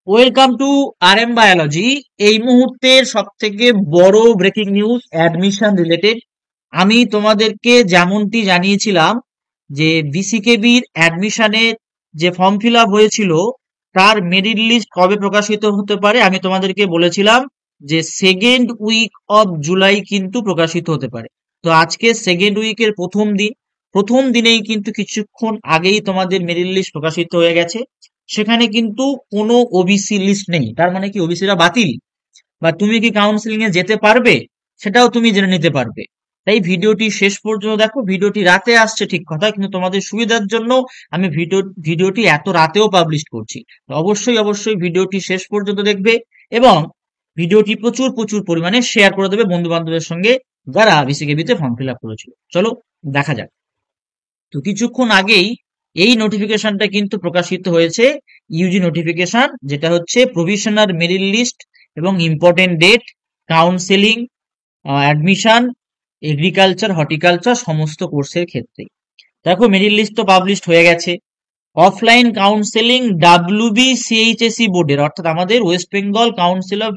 Welcome to R M biology. এই মুহূর্তের সব থেকে বড় ব্রেকিং নিউজ অ্যাডমিশন রিলেটেড। আমি তোমাদেরকে যেমনটি জানিয়েছিলাম যে বিসিকেবির অ্যাডমিশনের যে ফর্ম ফিল আপ হয়েছিল তার মেরিট লিস্ট কবে প্রকাশিত হতে পারে, আমি তোমাদেরকে বলেছিলাম যে সেকেন্ড উইক অফ জুলাই কিন্তু প্রকাশিত হতে পারে। তো আজকে সেকেন্ড উইকের প্রথম দিন, প্রথম দিনেই কিন্তু কিছুক্ষণ আগেই তোমাদের মেরিট লিস্ট প্রকাশিত হয়ে গেছে। সেখানে কিন্তু কোনো ওবিসি লিস্ট নেই, তার মানে কি ওবিসিরা বাতিল বা তুমি কি কাউন্সিলিং এ যেতে পারবে সেটাও তুমি জেনে নিতে পারবে। তাই ভিডিওটি শেষ পর্যন্ত দেখো। ভিডিওটি রাতে আসছে ঠিক কথা, কিন্তু তোমাদের সুবিধার জন্য আমি ভিডিওটি এত রাতেও পাবলিশ করছি। তো অবশ্যই অবশ্যই ভিডিওটি শেষ পর্যন্ত দেখবে এবং ভিডিওটি প্রচুর প্রচুর পরিমাণে শেয়ার করে দেবে বন্ধু বান্ধবের সঙ্গে যারা বিসিকেবিতে ফর্ম ফিল আপ করেছিল। চলো দেখা যাক। তো কিছুক্ষণ আগেই এই নোটিফিকেশনটা কিন্তু প্রকাশিত হয়েছে, ইউজি নোটিফিকেশন, যেটা হচ্ছে প্রভিশনাল মেরিট লিস্ট এবং important date, counselling, admission, agriculture, horticulture সমস্ত কোর্সের ক্ষেত্রে। দেখো মেরিট লিস্ট তো পাবলিশড হয়ে গেছে। অফলাইন কাউন্সেলিং ডাব্লিউবিসিএইচএসি বোর্ডের, অর্থাৎ আমাদের West Bengal council of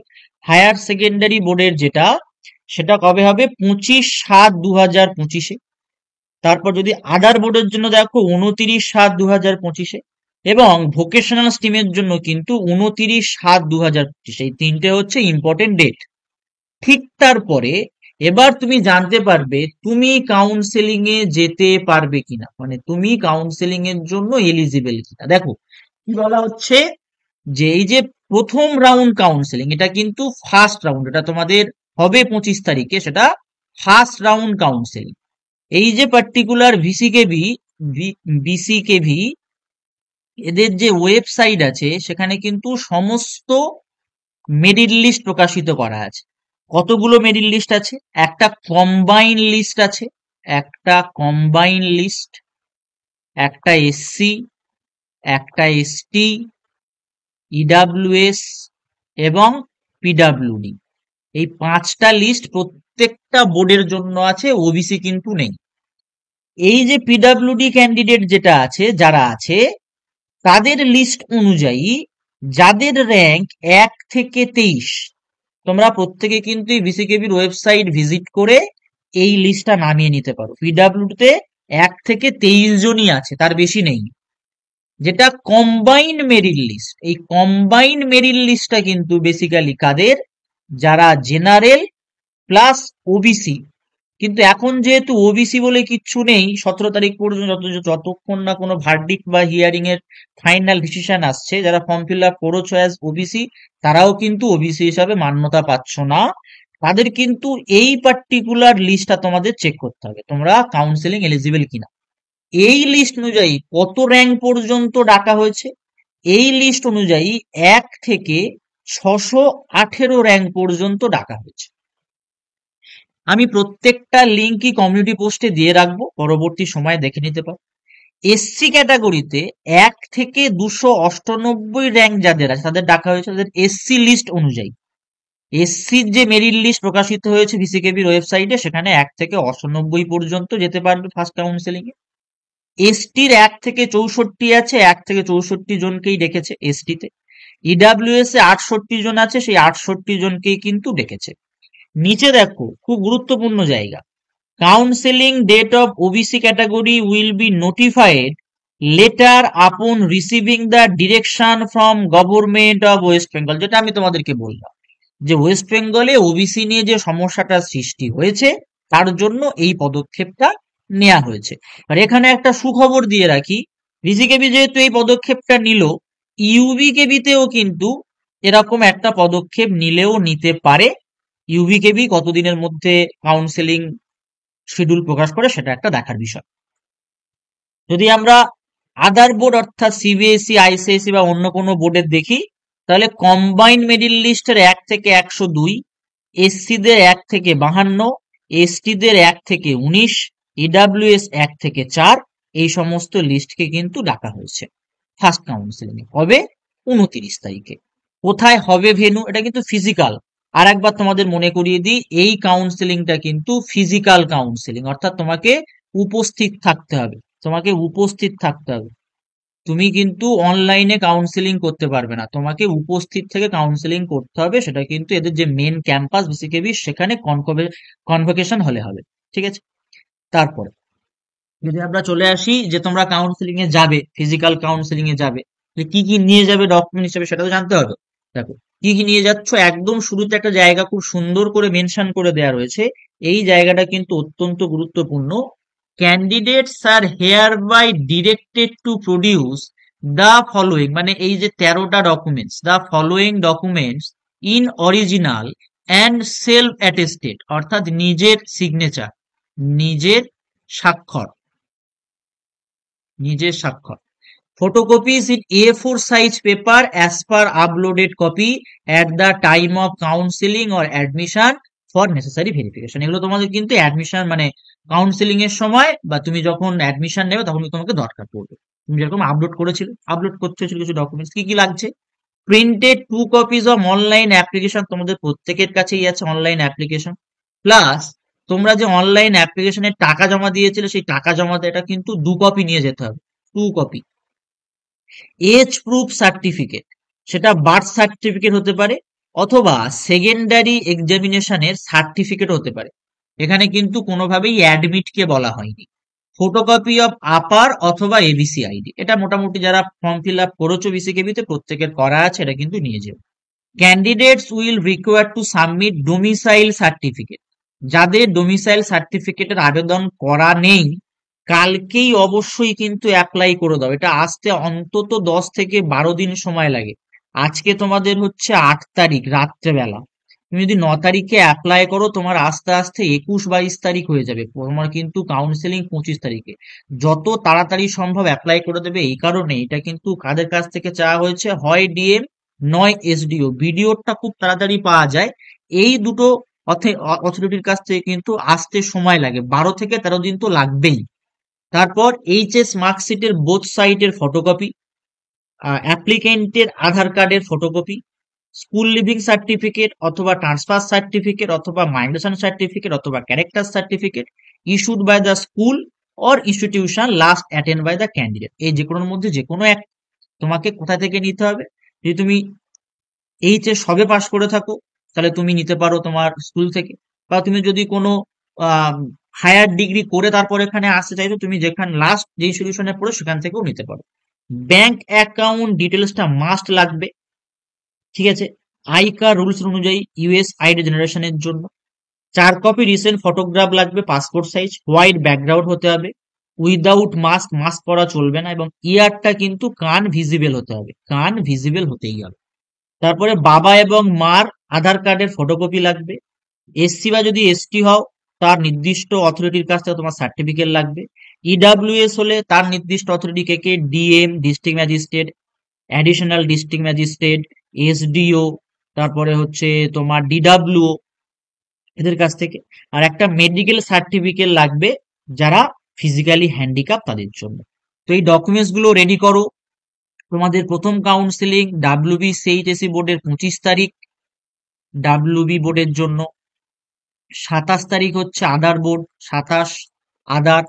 higher secondary বোর্ডের যেটা, সেটা কবে হবে? 25/7/2025-এ। তারপর যদি আদার বোর্ডের জন্য দেখো 29/7/2025-এ, এবং ভোকেশনাল স্ট্রিমের জন্য কিন্তু 29/7/2025। এই তিনটে হচ্ছে ইম্পর্টেন্ট ডেট। ঠিক তারপরে এবার তুমি জানতে পারবে তুমি কাউন্সেলিং এ যেতে পারবে কিনা, মানে তুমি কাউন্সেলিং এর জন্য এলিজিবল কিনা। দেখো কি বলা হচ্ছে, যে এই যে প্রথম রাউন্ড কাউন্সেলিং, এটা কিন্তু ফার্স্ট রাউন্ড, এটা তোমাদের হবে 25 তারিখে, সেটা ফার্স্ট রাউন্ড কাউন্সেলিং। এই যে পার্টিকুলার বিসিকেভি এদের যে ওয়েবসাইট আছে সেখানে কিন্তু সমস্ত মেরিট লিস্ট প্রকাশিত করা আছে। কতগুলো মেরিট লিস্ট আছে? একটা কম্বাইন লিস্ট আছে, একটা কম্বাইন লিস্ট, একটা এসসি, একটা এসটি, ইডাব্লিউএস এবং পিডাব্লিউডি। এই পাঁচটা লিস্ট প্রত্যেকটা বোর্ডের জন্য আছে, ওবিসি কিন্তু নেই। এই যে পিডাব্লিউডি ক্যান্ডিডেট যেটা আছে, যারা আছে তাদের লিস্ট অনুযায়ী যাদের র্যাঙ্ক 1 থেকে 23, তোমরা প্রত্যেকে কিন্তু এই বিসিকেবির ওয়েবসাইট ভিজিট করে এই লিস্টটা নামিয়ে নিতে পারো। পিডাব্লিউতে 1 থেকে 23 জনই আছে, তার বেশি নেই। যেটা কম্বাইন্ড মেরিট লিস্ট, এই কম্বাইন্ড মেরিট লিস্টটা কিন্তু বেসিক্যালি কাদের? যারা জেনারেল প্লাস ওবিসি। কিন্তু এখন যেহেতু ওবিসি বলে কিচ্ছু নেই, 17 তারিখ পর্যন্ত যতক্ষণ না কোনো ভার্ডিক্ট বা হিয়ারিং এর ফাইনাল ডিসিশন আসছে, যারা ফর্ম ফিল আপ করেছো অ্যাজ ওবিসি তারাও কিন্তু ওবিসি হিসাবে মান্যতা পাচ্ছ না। তাদের কিন্তু এই পার্টিকুলার লিস্টটা তোমাদের চেক করতে হবে, তোমরা কাউন্সিলিং এলিজিবল কিনা। এই লিস্ট অনুযায়ী কত র্যাঙ্ক পর্যন্ত ডাকা হয়েছে? এই লিস্ট অনুযায়ী 1 থেকে 618 র্যাঙ্ক পর্যন্ত ডাকা হয়েছে। আমি প্রত্যেকটা লিঙ্কই কমিউনিটি পোস্টে দিয়ে রাখবো, পরবর্তী সময়ে দেখে নিতে পারো। এসসি ক্যাটাগরিতে 1 থেকে 298 র্যাঙ্ক যাদের আছে তাদের ডাকা হয়েছে তাদের এসসি লিস্ট অনুযায়ী। এসসির যে মেরিট লিস্ট প্রকাশিত হয়েছে বিসিকেবির ওয়েবসাইটে, সেখানে 1 থেকে 98 পর্যন্ত যেতে পারবে ফার্স্ট কাউন্সিলিং এ। এসটির 1 থেকে 64 আছে, 1 থেকে 64 জনকেই ডেকেছে এসটিতে। ইডাব্লিউএস এ 68 জন আছে, সেই 68 জনকেই কিন্তু ডেকেছে। নিচে দেখো খুব গুরুত্বপূর্ণ জায়গা, counselling date of OBC category will be notified later upon receiving the direction from government of West Bengal. যেটা আমি তোমাদেরকে বললাম যে ওয়েস্ট বেঙ্গলে ওবিসি নিয়ে যে সমস্যাটা সৃষ্টি হয়েছে তার জন্য এই পদক্ষেপটা নেওয়া হয়েছে। আর এখানে একটা সুখবর দিয়ে রাখি, বিসিকেবি যেহেতু এই পদক্ষেপটা নিল, ইউবিকেবিতেও কিন্তু এরকম একটা পদক্ষেপ নিলেও নিতে পারে। ইউবিকেবি কতদিনের মধ্যে কাউন্সেলিং শিডিউল প্রকাশ করে সেটা একটা দেখার বিষয়। যদি আমরা আদার বোর্ড অর্থাৎ সিবিএসই, আইসিএসসি বা অন্য কোনো বোর্ডের দেখি, তাহলে কম্বাইন্ড মেরিট লিস্টের 1 থেকে 102, এসসিদের 1 থেকে 52, এসটিদের 1 থেকে 19, ইডাব্লিউএস 1 থেকে 4, এই সমস্ত লিস্টকে কিন্তু ডাকা হয়েছে ফার্স্ট কাউন্সিলিং এ। কবে? 29 তারিখে। কোথায় হবে ভেন্যু? এটা কিন্তু ফিজিক্যাল। আর একবার তোমাদের মনে করিয়ে দিই, এই কাউন্সিলিংটা কিন্তু ফিজিক্যাল কাউন্সিলিং, অর্থাৎ তোমাকে উপস্থিত থাকতে হবে, তোমাকে উপস্থিত থাকতে হবে। তুমি কিন্তু অনলাইনে কাউন্সিলিং করতে পারবে না, তোমাকে উপস্থিত থেকে কাউন্সিলিং করতে হবে। সেটা কিন্তু এদের যে মেন ক্যাম্পাস বিসিকেবি সেখানে কনভোকেশন হলে হবে। ঠিক আছে। তারপরে যদি আমরা চলে আসি যে তোমরা কাউন্সিলিং এ যাবে, ফিজিক্যাল কাউন্সিলিং এ যাবে, যে কি কি নিয়ে যাবে ডকুমেন্ট হিসেবে সেটা তো জানতে হবে। দেখো কি কি নিয়ে যাচ্ছ, একদম শুরুতে একটা জায়গা খুব সুন্দর করে মেনশন করে দেওয়া রয়েছে। এই জায়গাটা কিন্তু অত্যন্ত গুরুত্বপূর্ণ। Candidates are hereby directed to produce the following, মানে এই যে 13টা documents, the following documents in original and self attested, অর্থাৎ নিজের সিগনেচার, নিজের স্বাক্ষর, নিজের স্বাক্ষর, photocopies in A4 size paper as per uploaded copy at the time of counseling or admission for necessary verification। এগুলো তোমাদের কিন্তু অ্যাডমিশন মানে কাউন্সিলিং এর সময় বা তুমি যখন অ্যাডমিশন নেবে তখন তোমাকে দরকার পড়বে। তুমি যেরকম আপলোড করেছিলে, আপলোড করতে হয়েছিল কিছু ডকুমেন্টস, কি কি লাগছে? Printed 2 copies of online application, তোমাদের প্রত্যেকের কাছেই আছে অনলাইন অ্যাপ্লিকেশন। প্লাস তোমরা যে অনলাইন অ্যাপ্লিকেশনের টাকা জমা দিয়েছিলে সেই টাকা জমাতে এটা কিন্তু 2 কপি নিয়ে যেতে হবে, 2 কপি। এজ প্রুফ সার্টিফিকেট, সেটা বার্থ সার্টিফিকেট হতে পারে অথবা সেকেন্ডারি এক্সামিনেশনের সার্টিফিকেট হতে পারে। এখানে কিন্তু কোনোভাবেই অ্যাডমিট কে বলা হয়নি। ফটোকপি অফ আপার অথবা এবিসি আইডি, এটা মোটামুটি যারা ফর্ম ফিল আপ করেছো বিসিকেবিতে প্রত্যেকের করা আছে, এটা কিন্তু নিয়ে যাবে। Candidates will require to submit domicile certificate, যাদের ডোমিসাইল সার্টিফিকেটের আবেদন করা নেই কালকেই অবশ্যই কিন্তু অ্যাপ্লাই করে দাও। এটা আসতে অন্তত 10 থেকে 12 দিন সময় লাগে। আজকে তোমাদের হচ্ছে 8 তারিখ রাত্রেবেলা, তুমি যদি 9 তারিখে অ্যাপ্লাই করো তোমার আস্তে আস্তে 21-22 তারিখ হয়ে যাবে। তোমার কিন্তু কাউন্সিলিং 25 তারিখে। যত তাড়াতাড়ি সম্ভব অ্যাপ্লাই করে দেবে। এই কারণে এটা কিন্তু কাদের কাছ থেকে চাওয়া হয়েছে, হয় ডিএম নয় এসডিও। বিডিওটা খুব তাড়াতাড়ি পাওয়া যায়, এই দুটো অথরিটির কাছ থেকে কিন্তু আসতে সময় লাগে, 12 থেকে 13 দিন তো লাগবেই। তারপর এইচএস মার্কশিটের বোথ সাইডের ফটোকপি, অ্যাপ্লিকেন্টের আধার কার্ডের ফটোকপি, স্কুল লিভিং সার্টিফিকেট অথবা ট্রান্সফার সার্টিফিকেট অথবা মাইগ্রেশন সার্টিফিকেট অথবা character certificate issued by the school or institution last attend by the candidate. এই যে কোনোর মধ্যে যে কোনো এক তোমাকে কোথা থেকে নিতে হবে। যদি তুমি এইচএস সবে পাস করে থাকো তাহলে তুমি নিতে পারো তোমার স্কুল থেকে, বা তুমি যদি কোনো হায়ার ডিগ্রি করে তারপর এখানে আসতে চাইছো তুমি যেখানে লাস্ট যে ইনস্টিটিউশনে পড়ো সেখান থেকেও নিতে পারো। ব্যাংক অ্যাকাউন্ট ডিটেলসটা মাস্ট লাগবে। ঠিক আছে। আইকার রুলস অনুযায়ী ইউএস আইডি জেনারেশনের জন্য 4 কপি রিসেন্ট ফটোগ্রাফ লাগবে, পাসপোর্ট সাইজ, হোয়াইট ব্যাকগ্রাউন্ড হতে হবে, উইদাউট মাস্ক, মাস্ক পরা চলবে না, এবং ইয়ারটা কিন্তু কান ভিজিবল হতে হবে, কান ভিজিবল হতেই হবে। তারপরে বাবা এবং মার আধার কার্ডের ফটোকপি লাগবে। এসসি বা যদি এসটি হও তার নির্দিষ্ট অথরিটির কাছ থেকে তোমার সার্টিফিকেট লাগবে। ইডাব্লিউএস হলে তার নির্দিষ্ট অথরিটি কে কে, DM district magistrate, additional district magistrate, SDO, তারপরে হচ্ছে তোমার ডিডাব্লিউও, এদের কাছ থেকে। আর একটা মেডিকেল সার্টিফিকেট লাগবে যারা ফিজিক্যালি হ্যান্ডিক্যাপ তাদের জন্য। তো এই ডকুমেন্টস গুলো রেডি করো। তোমাদের প্রথম কাউন্সিলিং ডাব্লিউবি সিএইচএসি বোর্ডের 25 তারিখ, ডাব্লিউবি বোর্ডের জন্য 27 তারিখ হচ্ছে আদার বোর্ড, 27 আদার,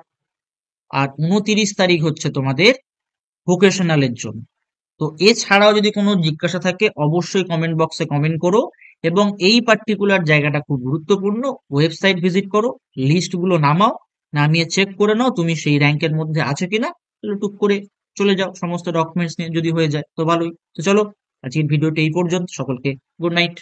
আর 29 তারিখ হচ্ছে তোমাদের ভোকেশনালের জন্য। তো এছাড়াও যদি কোনো জিজ্ঞাসা থাকে অবশ্যই কমেন্ট বক্সে কমেন্ট করো, এবং এই পার্টিকুলার জায়গাটা খুব গুরুত্বপূর্ণ, ওয়েবসাইট ভিজিট করো, লিস্টগুলো নামাও, নামিয়ে চেক করে নাও তুমি সেই র্যাঙ্কের মধ্যে আছো কিনা। তাহলে টুক করে চলে যাও সমস্ত ডকুমেন্টস নিয়ে, যদি হয়ে যায় তো ভালোই। তো চলো আজকের ভিডিওটা এই পর্যন্ত, সকলকে গুড নাইট।